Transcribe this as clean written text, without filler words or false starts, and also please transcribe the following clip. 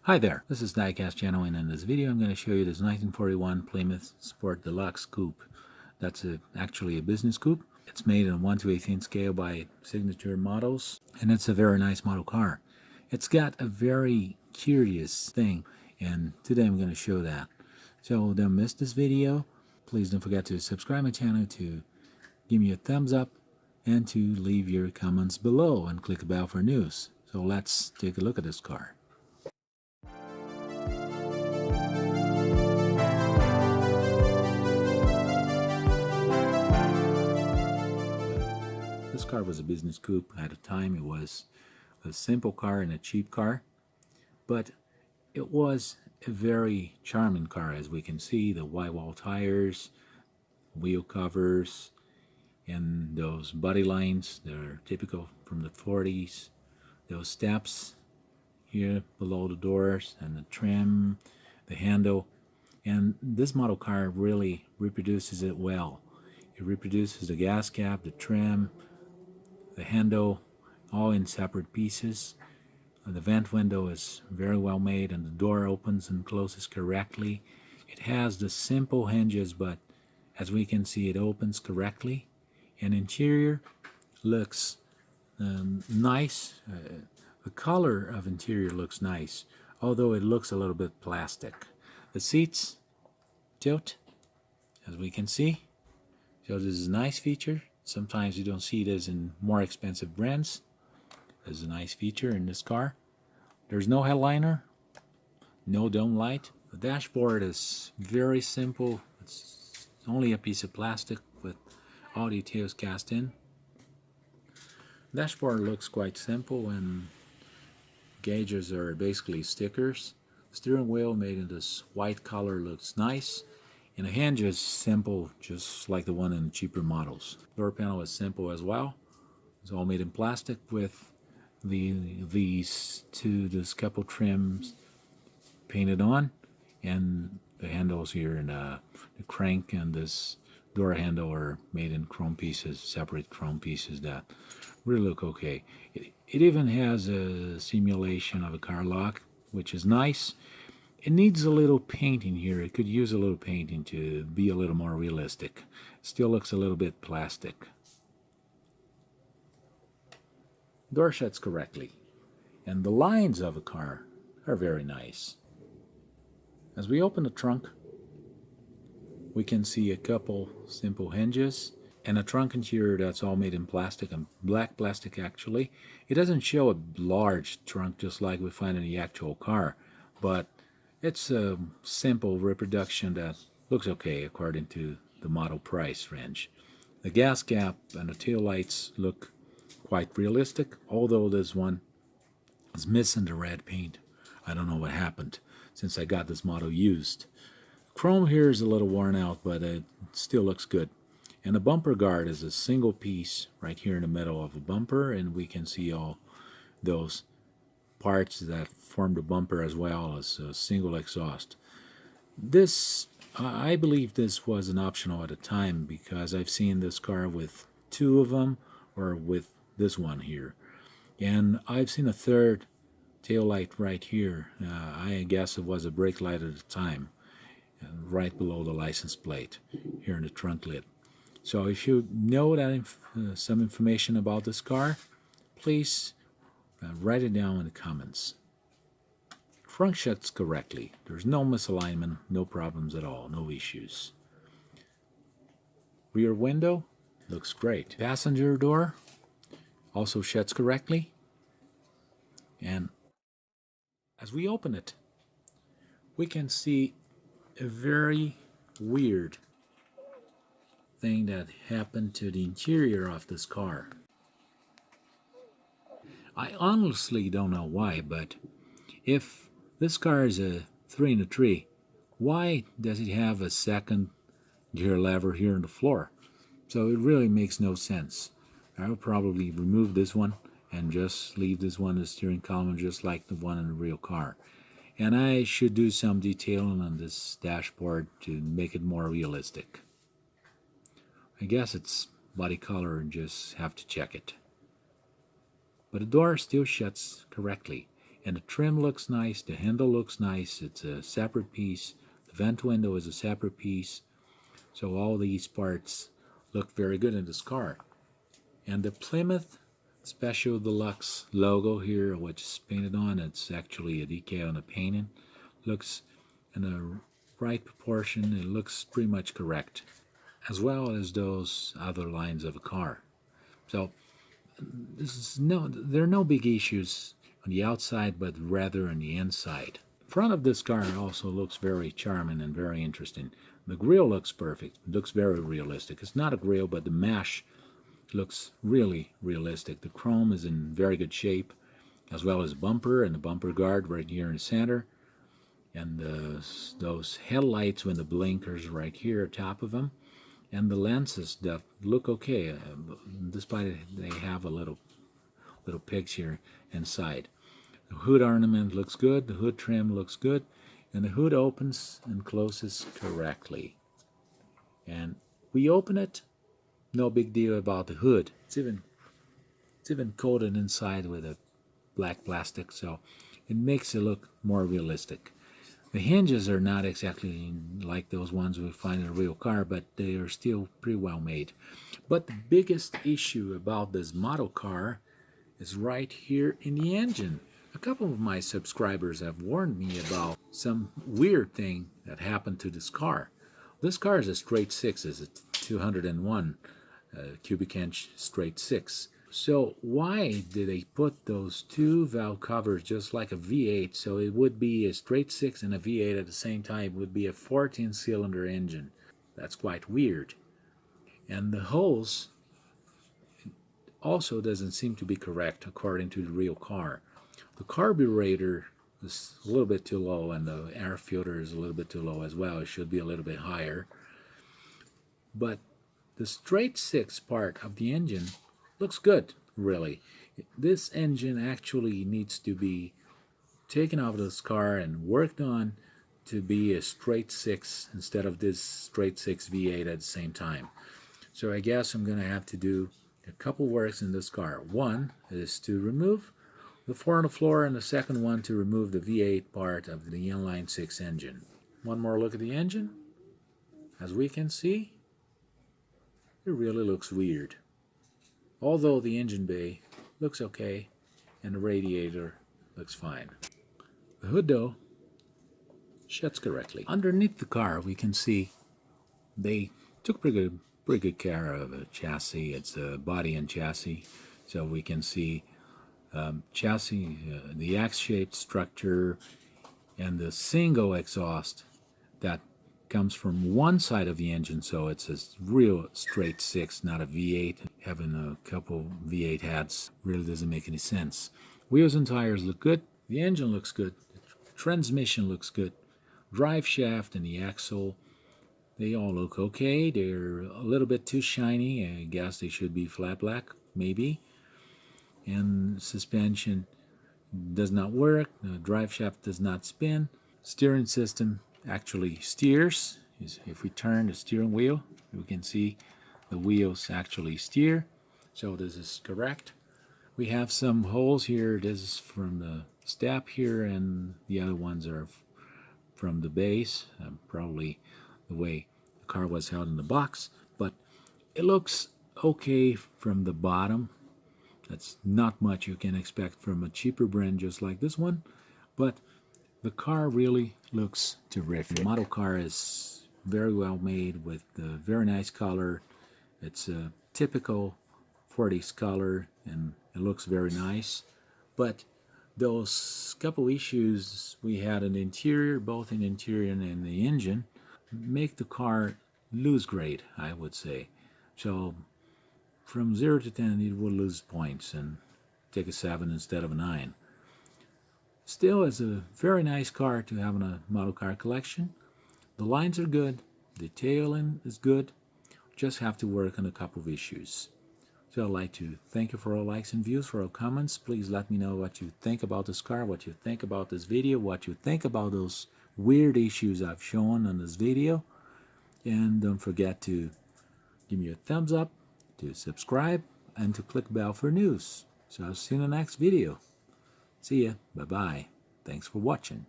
Hi there, this is Diecast channel, and in this video I'm going to show you this 1941 Plymouth Sport Deluxe coupe. That's actually a business coupe. It's made in 1/18 scale by Signature Models, and it's a very nice model car. It's got a very curious thing, and today I'm going to show that. So don't miss this video. Please don't forget to subscribe my channel, to give me a thumbs up, and to leave your comments below and click the bell for news. So let's take a look at this car. This car was a business coupe. At the time, it was a simple car and a cheap car, but it was a very charming car. As we can see, the white wall tires, wheel covers, and those body lines that are typical from the 40s, those steps here below the doors, and the trim, the handle. And this model car really reproduces it well. It reproduces the gas cap, the trim, the handle, all in separate pieces. The vent window is very well made, and the door opens and closes correctly. It has the simple hinges, but as we can see, it opens correctly. And interior looks nice. The color of interior looks nice, although it looks a little bit plastic. The seats tilt, as we can see. So this is a nice feature. Sometimes you don't see this in more expensive brands. There's a nice feature in this car. There's no headliner, no dome light. The dashboard is very simple. It's only a piece of plastic with all details cast in. The dashboard looks quite simple, and gauges are basically stickers. The steering wheel, made in this white color, looks nice. And the hinge is simple, just like the one in the cheaper models. Door panel is simple as well. It's all made in plastic with these couple trims painted on, and the handles here and the crank and this door handle are made in chrome pieces, separate chrome pieces that really look okay. It even has a simulation of a car lock, which is nice. It needs a little painting here. It could use a little painting to be a little more realistic. Still looks a little bit plastic. Door shuts correctly, and the lines of a car are very nice. As we open the trunk, we can see a couple simple hinges and a trunk interior that's all made in plastic, and black plastic actually. It doesn't show a large trunk just like we find in the actual car, but it's a simple reproduction that looks okay according to the model price range. The gas cap and the tail lights look quite realistic, although this one is missing the red paint. I don't know what happened since I got this model used. Chrome here is a little worn out, but it still looks good. And the bumper guard is a single piece right here in the middle of the bumper, and we can see all those parts that form the bumper as well as a single exhaust. This, I believe this was an optional at the time, because I've seen this car with two of them, or with this one here. And I've seen a third tail light right here. I guess it was a brake light at the time, right below the license plate here in the trunk lid. So if you know that some information about this car, please write it down in the comments. Trunk shuts correctly. There's no misalignment, no problems at all, no issues. Rear window looks great. Passenger door also shuts correctly. And as we open it, we can see a very weird thing that happened to the interior of this car. I honestly don't know why, but if this car is a 3 in a tree, why does it have a second gear lever here on the floor? So it really makes no sense. I'll probably remove this one and just leave this one as steering column, just like the one in the real car. And I should do some detailing on this dashboard to make it more realistic. I guess it's body color and just have to check it. But the door still shuts correctly. And the trim looks nice, the handle looks nice, it's a separate piece, the vent window is a separate piece, so all these parts look very good in this car. And the Plymouth Special Deluxe logo here, which is painted on, it's actually a decal on the painting, looks in a right proportion, it looks pretty much correct, as well as those other lines of a car. So there are no big issues on the outside, but rather on the inside. The front of this car also looks very charming and very interesting. The grille looks perfect. It looks very realistic. It's not a grille, but the mesh looks really realistic. The chrome is in very good shape, as well as the bumper and the bumper guard right here in the center. And those headlights with the blinkers right here atop of them. And the lenses that look okay, despite they have a little pigs here inside. The hood ornament looks good, the hood trim looks good, and the hood opens and closes correctly. And we open it, no big deal about the hood. It's even coated inside with a black plastic, so it makes it look more realistic. The hinges are not exactly like those ones we find in a real car, but they are still pretty well made. But the biggest issue about this model car is right here in the engine. A couple of my subscribers have warned me about some weird thing that happened to this car. This car is a straight six, it's a 201 cubic inch straight six. So why did they put those two valve covers just like a V8? So it would be a straight six and a V8 at the same time. It would be a 14-cylinder engine. That's quite weird. And the holes also doesn't seem to be correct according to the real car. The carburetor is a little bit too low, and the air filter is a little bit too low as well. It should be a little bit higher. But the straight six part of the engine looks good, really. This engine actually needs to be taken out of this car and worked on to be a straight six instead of this straight six V8 at the same time. So I guess I'm going to have to do a couple works in this car. One is to remove the floor on the floor, and the second one to remove the V8 part of the inline six engine. One more look at the engine. As we can see, it really looks weird. Although the engine bay looks okay and the radiator looks fine. The hood, though, shuts correctly. Underneath the car, we can see they took pretty good care of the chassis. It's a body and chassis, so we can see chassis, the X-shaped structure, and the single exhaust that comes from one side of the engine, so it's a real straight six, not a V8. Having a couple V8 heads really doesn't make any sense. Wheels and tires look good. The engine looks good. The transmission looks good. Drive shaft and the axle, they all look okay. They're a little bit too shiny. I guess they should be flat black, maybe. And suspension does not work. The drive shaft does not spin. Steering system actually steers. If we turn the steering wheel, we can see the wheels actually steer. So this is correct. We have some holes here. This is from the step here, and the other ones are from the base. Probably the way the car was held in the box. But it looks okay from the bottom. That's not much you can expect from a cheaper brand just like this one, but the car really looks terrific. The model car is very well made with a very nice color. It's a typical 40s color and it looks very nice. But those couple issues we had in the interior, both in the interior and in the engine, make the car lose grade, I would say. So from 0 to 10, it will lose points and take a 7 instead of a 9. Still, it's a very nice car to have in a model car collection. The lines are good, the detailing is good, just have to work on a couple of issues. So I'd like to thank you for all likes and views, for all comments. Please let me know what you think about this car, what you think about this video, what you think about those weird issues I've shown on this video. And don't forget to give me a thumbs up, to subscribe, and to click bell for news. So I'll see you in the next video. See ya. Bye-bye. Thanks for watching.